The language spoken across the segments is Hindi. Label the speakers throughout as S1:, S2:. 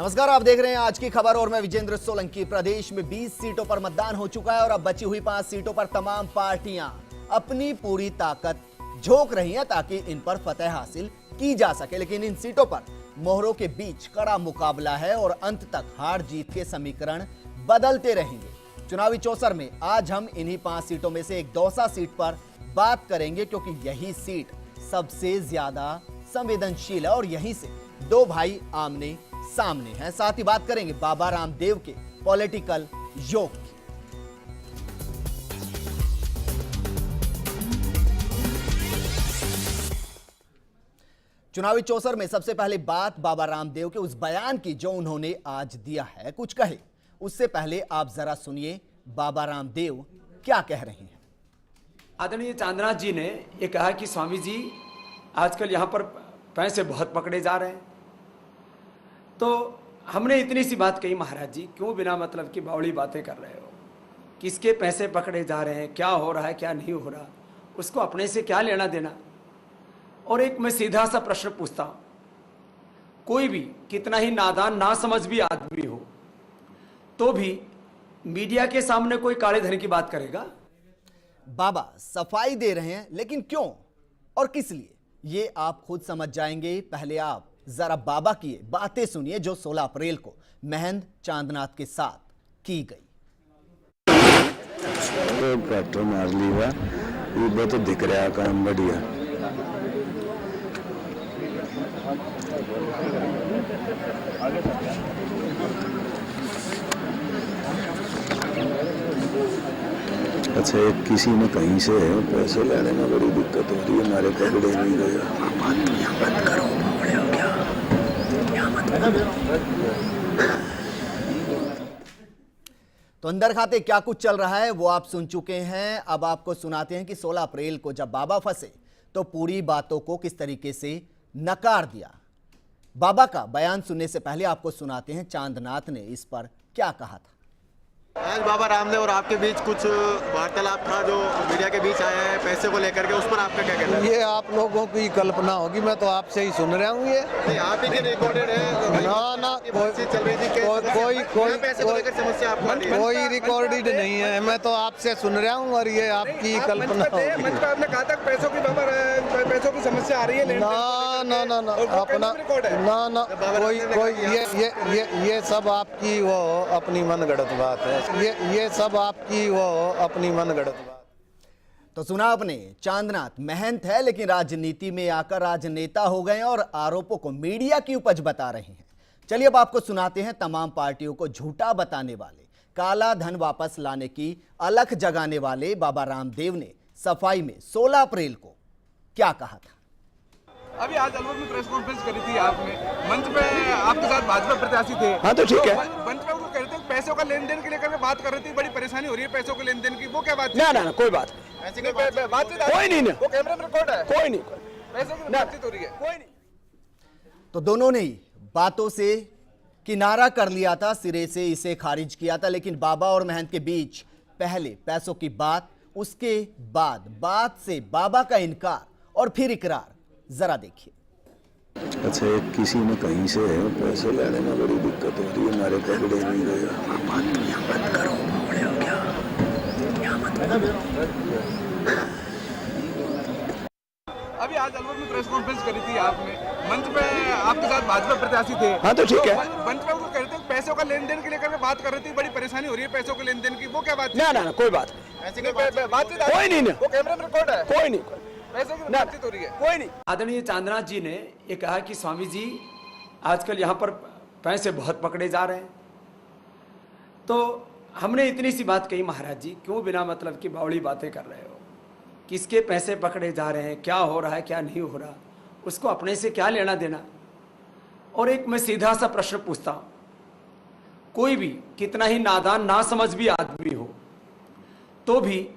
S1: नमस्कार, आप देख रहे हैं आज की खबर और मैं विजेंद्र सोलंकी। प्रदेश में 20 सीटों पर मतदान हो चुका है और अब बची हुई 5 सीटों पर तमाम पार्टियां अपनी पूरी ताकत झोंक रही हैं ताकि इन पर फतह हासिल की जा सके। लेकिन इन सीटों पर मोहरों के बीच कड़ा मुकाबला है और अंत तक हार जीत के समीकरण बदलते रहेंगे। चुनावी चौसर में आज हम इन्हीं 5 सीटों में से एक दौसा सीट पर बात करेंगे, क्योंकि यही सीट सबसे ज्यादा संवेदनशील है और यहीं से दो भाई आमने सामने हैं। साथ ही बात करेंगे बाबा रामदेव के पॉलिटिकल योग की। चुनावी चौसर में सबसे पहले बात बाबा रामदेव के उस बयान की जो उन्होंने आज दिया है। कुछ कहे उससे पहले आप जरा सुनिए बाबा रामदेव क्या कह रहे हैं।
S2: आदरणीय चांदनाथ जी ने ये कहा कि स्वामी जी आजकल यहाँ पर पैसे बहुत पकड़े जा रहे हैं, तो हमने इतनी सी बात कही, महाराज जी क्यों बिना मतलब की बावड़ी बातें कर रहे हो, किसके पैसे पकड़े जा रहे हैं, क्या हो रहा है क्या नहीं हो रहा, उसको अपने से क्या लेना देना। और एक मैं सीधा सा प्रश्न पूछता हूँ, कोई भी कितना ही नादान ना समझ भी आदमी हो तो भी मीडिया के सामने कोई काले धन की बात करेगा?
S1: बाबा सफाई दे रहे हैं, लेकिन क्यों और किस लिए ये आप खुद समझ जाएंगे। पहले आप जरा बाबा की बातें सुनिए जो 16 अप्रैल को महंत चांदनाथ के साथ की गई।
S3: ट्रैक्टर मार लिया, ये तो दिख रहा काम बढ़िया। अच्छा, एक किसी ने कहीं से पैसे लेने में बड़ी दिक्कत हो रही है, हमारे पकड़े नहीं गया। मत करो,
S1: तो अंदर खाते क्या कुछ चल रहा है वो आप सुन चुके हैं। अब आपको सुनाते हैं कि 16 अप्रैल को जब बाबा फंसे तो पूरी बातों को किस तरीके से नकार दिया। बाबा का बयान सुनने से पहले आपको सुनाते हैं चांदनाथ ने इस पर क्या कहा था।
S4: आज बाबा रामदेव और आपके बीच कुछ वार्तालाप था जो मीडिया के बीच आया है पैसे को लेकर के, उस पर आपका क्या कहना है?
S5: ये आप लोगों की कल्पना होगी, मैं तो आपसे ही सुन रहा हूँ। ये
S4: आप ही के रिकॉर्डेड है
S5: ना
S4: चल रही थी,
S5: कोई
S4: पैसे को लेकर समस्या आपको
S5: कोई रिकॉर्डेड नहीं है, मैं तो आपसे सुन रहा हूँ और ये आपकी कल्पना होगी।
S6: मंच पर आपने कहा था पैसों की समस्या आ रही है।
S5: ना अपना ना कोई ये सब आपकी वो अपनी मनगढ़ंत बात है। ये सब आपकी वो अपनी मनगढ़ंत बात।
S1: तो सुना आपने, चांदनाथ महंत है लेकिन राजनीति में आकर राजनेता हो गए और आरोपों को मीडिया की उपज बता रहे हैं। चलिए अब आपको सुनाते हैं तमाम पार्टियों को झूठा बताने वाले, काला धन वापस लाने की अलख जगाने वाले बाबा रामदेव ने सफाई में 16 अप्रैल को क्या कहा था।
S6: अभी आज अलवर में प्रेस कॉन्फ्रेंस करी थी आपने, मंच पे आपके साथ भाजपा प्रत्याशी थे।
S3: हाँ तो ठीक है।
S6: मंच पे वो कहते हैं पैसों का लेन देन के लेकर बात कर रही थी, बड़ी परेशानी हो रही है पैसों के लेन देन की, वो क्या बात?
S3: ना कोई बात
S6: बातचीत
S3: कोई नहीं,
S6: वो कैमरे में रिकॉर्ड है,
S3: कोई नहीं,
S6: पैसों की बातचीत हो रही है, कोई नहीं।
S1: तो दोनों ने ही बातों से किनारा कर लिया था, सिरे से इसे खारिज किया था। लेकिन बाबा और महंत के बीच पहले पैसों की बात, उसके बाद बात से बाबा का इनकार और फिर इकरार, जरा देखिए।
S3: अच्छा, एक किसी ने कहीं से पैसे लेने में बड़ी दिक्कत हो रही है, हमारे पकड़े नहीं गया। मत करो,
S6: अभी आज अलवर में प्रेस कॉन्फ्रेंस करी थी आपने, मंच पे आपके साथ भाजपा प्रत्याशी थे।
S3: हाँ तो ठीक है।
S6: मंच पे वो कहते हैं पैसों का लेन देन के लेकर बात कर रही थी, बड़ी परेशानी हो रही है पैसों के लेन देन की, वो क्या बात?
S3: ना कोई बात
S6: बातचीत
S3: कोई नहीं,
S6: वो कैमरे में रिकॉर्ड है,
S3: कोई नहीं,
S6: पैसों की बातचीत हो रही है, कोई नहीं।
S2: आदरणीय चांदनाथ जी ने ये कहा कि स्वामी जी आजकल यहाँ पर पैसे बहुत पकड़े जा रहे हैं, तो हमने इतनी सी बात कही, महाराज जी क्यों बिना मतलब की बावड़ी बातें कर रहे हो, किसके पैसे पकड़े जा रहे हैं, क्या हो रहा है क्या नहीं हो रहा, उसको अपने से क्या लेना देना। और एक मैं सीधा सा प्रश्न पूछता हूँ, कोई भी कितना ही नादान ना समझ भी आदमी हो तो भी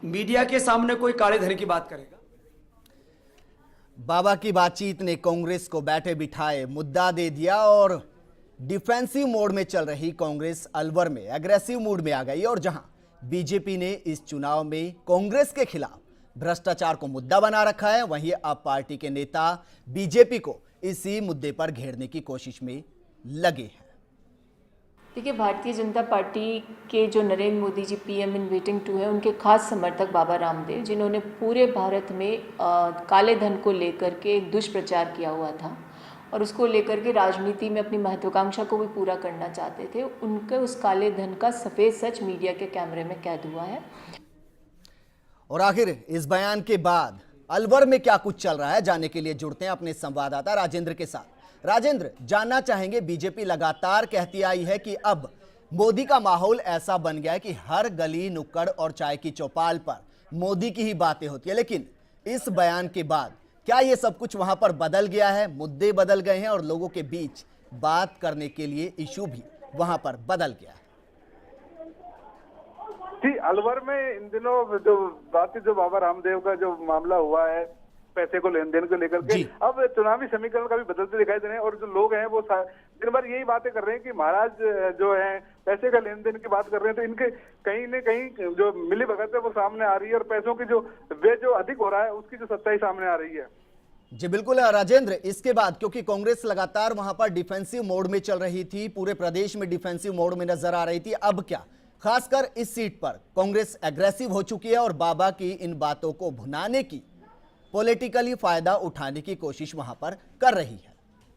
S2: मीडिया के सामने कोई काले धन की बात करेगा?
S1: बाबा की बातचीत ने कांग्रेस को बैठे बिठाए मुद्दा दे दिया और डिफेंसिव मोड में चल रही कांग्रेस अलवर में एग्रेसिव मूड में आ गई। और जहां बीजेपी ने इस चुनाव में कांग्रेस के खिलाफ भ्रष्टाचार को मुद्दा बना रखा है, वहीं अब पार्टी के नेता बीजेपी को इसी मुद्दे पर घेरने की कोशिश में लगे हैं।
S7: देखिए, भारतीय जनता पार्टी के जो Narendra Modi ji PM in waiting to है, उनके खास समर्थक बाबा रामदेव, जिन्होंने पूरे भारत में काले धन को लेकर के एक दुष्प्रचार किया हुआ था और उसको लेकर के राजनीति में अपनी महत्वाकांक्षा को भी पूरा करना चाहते थे, उनके उस काले धन का सफ़ेद सच मीडिया के कैमरे में कैद हुआ है।
S1: और आखिर इस बयान के बाद अलवर में क्या कुछ चल रहा है, जानने के लिए जुड़ते हैं अपने संवाददाता राजेंद्र के साथ। राजेंद्र, जानना चाहेंगे, बीजेपी लगातार कहती आई है कि अब मोदी का माहौल ऐसा बन गया है कि हर गली नुक्कड़ और चाय की चौपाल पर मोदी की ही बातें होती है, लेकिन इस बयान के बाद क्या ये सब कुछ वहां पर बदल गया है, मुद्दे बदल गए हैं और लोगों के बीच बात करने के लिए इशू भी वहां पर बदल गया है?
S6: जी, अलवर में इन दिनों जो बाबा रामदेव का जो मामला हुआ है पैसे को लेन देन को लेकर के, अब चुनावी समीकरण का भी बदलते दिखाई दे रहे हैं और जो लोग हैं वो दिन भर यही बातें कर रहे हैं कि महाराज जो है पैसे का लेन देन की बात कर रहे हैं, तो इनके कहीं न कहीं जो मिली भगत है वो सामने आ रही है और पैसों की जो अधिक हो रहा है उसकी जो सच्चाई सामने आ रही है।
S1: जी बिल्कुल राजेंद्र, इसके बाद क्योंकि कांग्रेस लगातार वहां पर डिफेंसिव मोड में चल रही थी, पूरे प्रदेश में डिफेंसिव मोड में नजर आ रही थी, अब क्या खासकर इस सीट पर कांग्रेस एग्रेसिव हो चुकी है और बाबा की इन बातों को भुनाने की, पॉलिटिकली फायदा उठाने की कोशिश वहां पर कर रही है?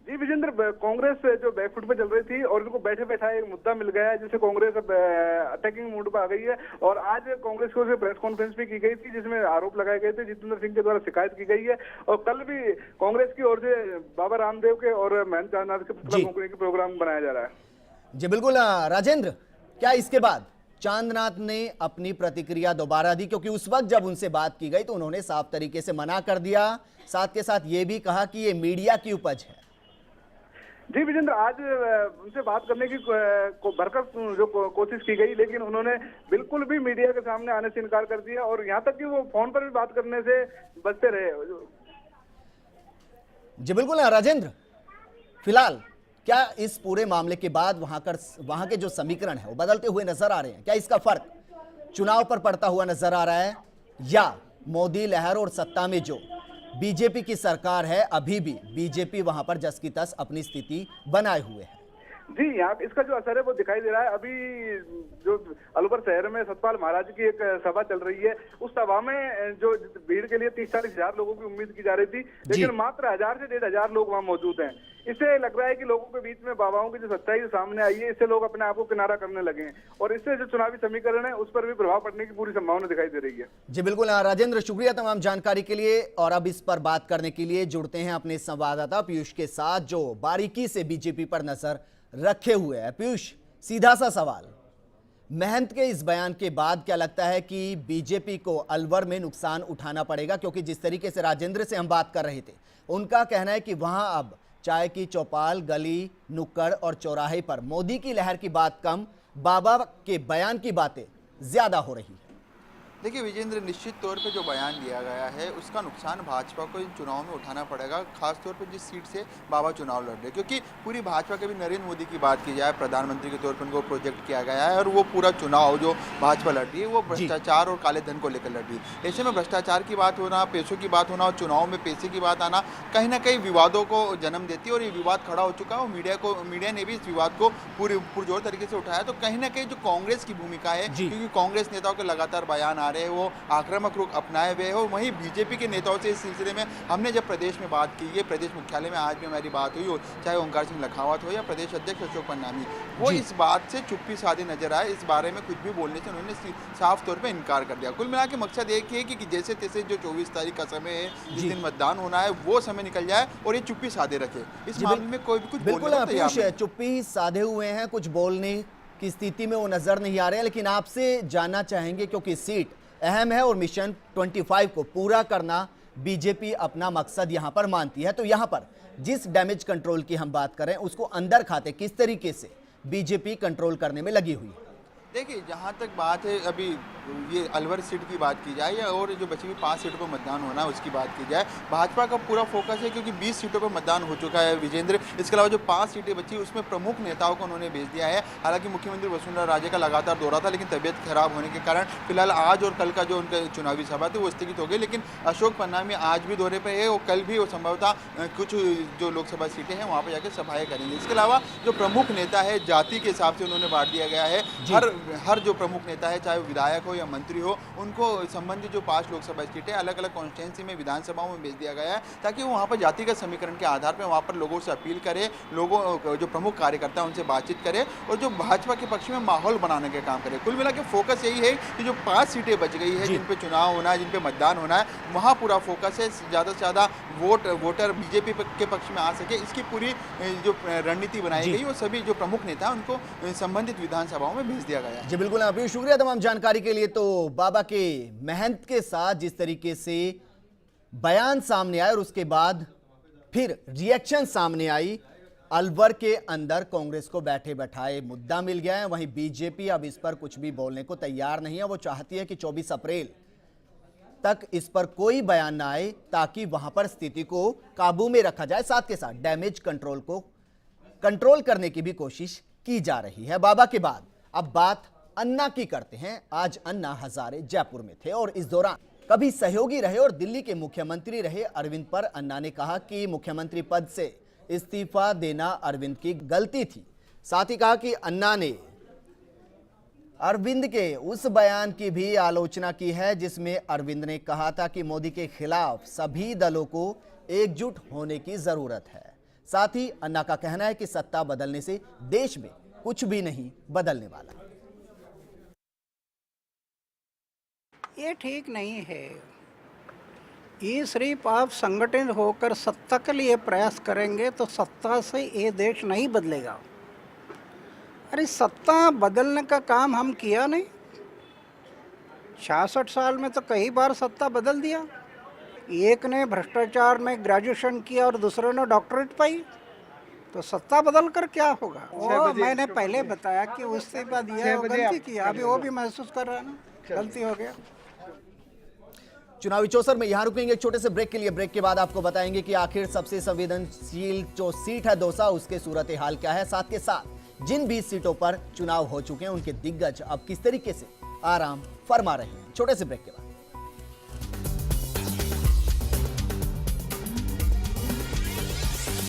S6: जी विजेंद्र, कांग्रेस जो बैकफुट पे चल रही थी और उनको बैठे बैठाए एक मुद्दा मिल गया है जिससे कांग्रेस अब अटैकिंग मोड पे आ गई है और आज कांग्रेस की ओर से प्रेस कॉन्फ्रेंस भी की गई थी जिसमें आरोप लगाए गए थे, जितेंद्र सिंह के द्वारा शिकायत की गई है और कल भी कांग्रेस की ओर से बाबा रामदेव के और महेंद्र चांदनाथ के पुतला फूंकने के प्रोग्राम बनाया जा रहा है।
S1: जी बिल्कुल राजेंद्र, क्या इसके बाद चांदनाथ ने अपनी प्रतिक्रिया दोबारा दी? क्योंकि उस वक्त जब उनसे बात की गई तो उन्होंने साफ तरीके से मना कर दिया, साथ के साथ ये भी कहा कि ये मीडिया की उपज है।
S6: जी विजेंद्र, आज उनसे बात करने की भरसक जो कोशिश की गई लेकिन उन्होंने बिल्कुल भी मीडिया के सामने आने से इनकार कर दिया और यहाँ तक कि वो फोन पर भी बात करने से बचते रहे।
S1: जी बिल्कुल राजेंद्र, फिलहाल क्या इस पूरे मामले के बाद वहां के जो समीकरण है वो बदलते हुए नजर आ रहे हैं? क्या इसका फर्क चुनाव पर पड़ता हुआ नजर आ रहा है या मोदी लहर और सत्ता में जो बीजेपी की सरकार है अभी भी बीजेपी वहां पर जस की तस अपनी स्थिति बनाए हुए है?
S6: जी, यहाँ इसका जो असर है वो दिखाई दे रहा है। अभी जो अलवर शहर में सतपाल महाराज की एक सभा चल रही है, उस सभा में जो भीड़ के लिए 30-40 हजार लोगों की उम्मीद की जा रही थी, लेकिन मात्र 1000 से 1500 लोग वहाँ मौजूद हैं। इससे लग रहा है कि लोगों के बीच में बाबाओं की जो सच्चाई सामने आई है, इससे लोग अपने आप को किनारा करने लगे हैं और इससे जो चुनावी समीकरण है उस पर भी प्रभाव पड़ने की पूरी संभावना दिखाई दे रही है।
S1: जी बिल्कुल राजेंद्र, शुक्रिया तमाम जानकारी के लिए। और अब इस पर बात करने के लिए जुड़ते हैं अपने संवाददाता पीयूष के साथ, जो बारीकी से बीजेपी पर नजर रखे हुए हैं। पीयूष, सीधा सा सवाल, महंत के इस बयान के बाद क्या लगता है कि बीजेपी को अलवर में नुकसान उठाना पड़ेगा? क्योंकि जिस तरीके से राजेंद्र से हम बात कर रहे थे, उनका कहना है कि वहां अब चाय की चौपाल, गली नुक्कड़ और चौराहे पर मोदी की लहर की बात कम, बाबा के बयान की बातें ज्यादा हो रही है।
S8: देखिए विजेंद्र, निश्चित तौर पे जो बयान दिया गया है उसका नुकसान भाजपा को इन चुनाव में उठाना पड़ेगा, खासतौर पे जिस सीट से बाबा चुनाव लड़ रहे, क्योंकि पूरी भाजपा के भी नरेंद्र मोदी की बात की जाए, प्रधानमंत्री के तौर पर उनको प्रोजेक्ट किया गया है और वो पूरा चुनाव जो भाजपा लड़ रही है वो भ्रष्टाचार और काले धन को लेकर लड़ रही है। ऐसे में भ्रष्टाचार की बात होना, पैसों की बात होना और चुनाव में पैसे की बात आना कहीं ना कहीं विवादों को जन्म देती है और ये विवाद खड़ा हो चुका है और मीडिया ने भी इस विवाद को पूरे पुरजोर तरीके से उठाया। तो कहीं ना कहीं जो कांग्रेस की भूमिका है, क्योंकि कांग्रेस नेताओं के लगातार बयान आ रहे हैं, वो आक्रामक रुख अपनाए हुए हैं और वहीं बीजेपी के नेताओं से इस सिलसिले में हमने जब प्रदेश में बात की है, प्रदेश मुख्यालय में आज भी हमारी बात हुई हो, चाहे ओंकार सिंह लखावत हो या प्रदेश अध्यक्ष अशोक पन्नामी, वो इस बात से चुप्पी साधे नजर आए। इस बारे में कुछ भी बोलने से उन्होंने साफ तौर पर इनकार कर दिया। कुल मिला के मकसद एक ही है कि जैसे तैसे जो 24 तारीख का समय है, जिस दिन मतदान होना है, वो समय निकल जाए और ये चुप्पी साधे रखे। इस मामले में कोई भी कुछ
S1: बिल्कुल चुप्पी साधे हुए हैं, कुछ बोलने की स्थिति में वो नजर नहीं आ रहे हैं। लेकिन आपसे जानना चाहेंगे, क्योंकि सीट अहम है और मिशन 25 को पूरा करना बीजेपी अपना मकसद यहां पर मानती है, तो यहां पर जिस डैमेज कंट्रोल की हम बात करें उसको अंदर खाते किस तरीके से बीजेपी कंट्रोल करने में लगी हुई है?
S8: देखिए, जहाँ तक बात है, अभी ये अलवर सीट की बात की जाए या और जो बची हुई 5 सीटों पर मतदान होना है उसकी बात की जाए, भाजपा का पूरा फोकस है क्योंकि 20 सीटों पर मतदान हो चुका है विजेंद्र। इसके अलावा जो 5 सीटें बची उसमें प्रमुख नेताओं को उन्होंने भेज दिया है। हालांकि मुख्यमंत्री वसुंधरा राजे का लगातार दौरा था, लेकिन तबियत खराब होने के कारण फिलहाल आज और कल का जो उनका चुनावी सभा थी वो स्थगित हो गई। लेकिन अशोक पन्नामी आज भी दौरे पर है और कल भी वो संभवतः कुछ जो लोकसभा सीटें हैं वहाँ पर जाकर सभाएं करेंगे। इसके अलावा जो प्रमुख नेता है जाति के हिसाब से उन्होंने बांट दिया गया है। हर जो प्रमुख नेता है, चाहे विधायक हो या मंत्री हो, उनको संबंधित जो 5 लोकसभा सीटें अलग अलग कॉन्स्टिट्यूंसी में विधानसभाओं में भेज दिया गया है ताकि वो वहाँ पर जातिगत समीकरण के आधार पर वहाँ पर लोगों से अपील करे, लोगों जो प्रमुख कार्यकर्ता हैं उनसे बातचीत करे और जो भाजपा के पक्ष में माहौल बनाने का काम करे। कुल मिला के फोकस यही है कि जो 5 सीटें बच गई है जिन पे चुनाव होना है, जिन पे मतदान होना है, वहाँ पूरा फोकस है। ज़्यादा से ज़्यादा वोटर बीजेपी के पक्ष में आ सके, इसकी पूरी जो रणनीति बनाई गई वो सभी जो प्रमुख नेता हैं उनको संबंधित विधानसभाओं में भेज दिया गया है।
S1: जी बिल्कुल, आप भी शुक्रिया तमाम जानकारी के लिए। तो बाबा के मेहनत के साथ जिस तरीके से बयान सामने आया और उसके बाद फिर रिएक्शन सामने आई, अलवर के अंदर कांग्रेस को बैठे बैठाए मुद्दा मिल गया है। वहीं बीजेपी अब इस पर कुछ भी बोलने को तैयार नहीं है। वो चाहती है कि 24 अप्रैल तक इस पर कोई बयान ना आए ताकि वहां पर स्थिति को काबू में रखा जाए। साथ के साथ डैमेज कंट्रोल को कंट्रोल करने की भी कोशिश की जा रही है। बाबा के बाद अब बात अन्ना की करते हैं। आज अन्ना हजारे जयपुर में थे और इस दौरान कभी सहयोगी रहे और दिल्ली के मुख्यमंत्री रहे अरविंद पर अन्ना ने कहा कि मुख्यमंत्री पद से इस्तीफा देना अरविंद की गलती थी। साथ ही कहा कि अन्ना ने अरविंद के उस बयान की भी आलोचना की है जिसमें अरविंद ने कहा था कि मोदी के खिलाफ सभी दलों को एकजुट होने की जरूरत है। साथ ही अन्ना का कहना है कि सत्ता बदलने से देश में कुछ भी नहीं बदलने वाला।
S9: ये ठीक नहीं है। ये सिर्फ आप संगठित होकर सत्ता के लिए प्रयास करेंगे तो सत्ता से ये देश नहीं बदलेगा। अरे सत्ता बदलने का काम हम किया नहीं। 66 साल में तो कई बार सत्ता बदल दिया। एक ने भ्रष्टाचार में ग्रेजुएशन किया और दूसरे ने डॉक्टरेट पाई, तो सत्ता बदल कर क्या होगा। वो मैंने पहले बताया कि उससे बाद ये गलती किया, अभी वो भी महसूस कर रहा है ना, गलती हो गया।
S1: चुनावी चौसर में यहां रुकेंगे एक छोटे से ब्रेक के लिए। ब्रेक के बाद आपको बताएंगे कि आखिर सबसे संवेदनशील जो सीट है दौसा, उसके सूरत हाल क्या है। साथ के साथ जिन 20 सीटों पर चुनाव हो चुके हैं उनके दिग्गज अब किस तरीके से आराम फरमा रहे हैं। छोटे से ब्रेक के बाद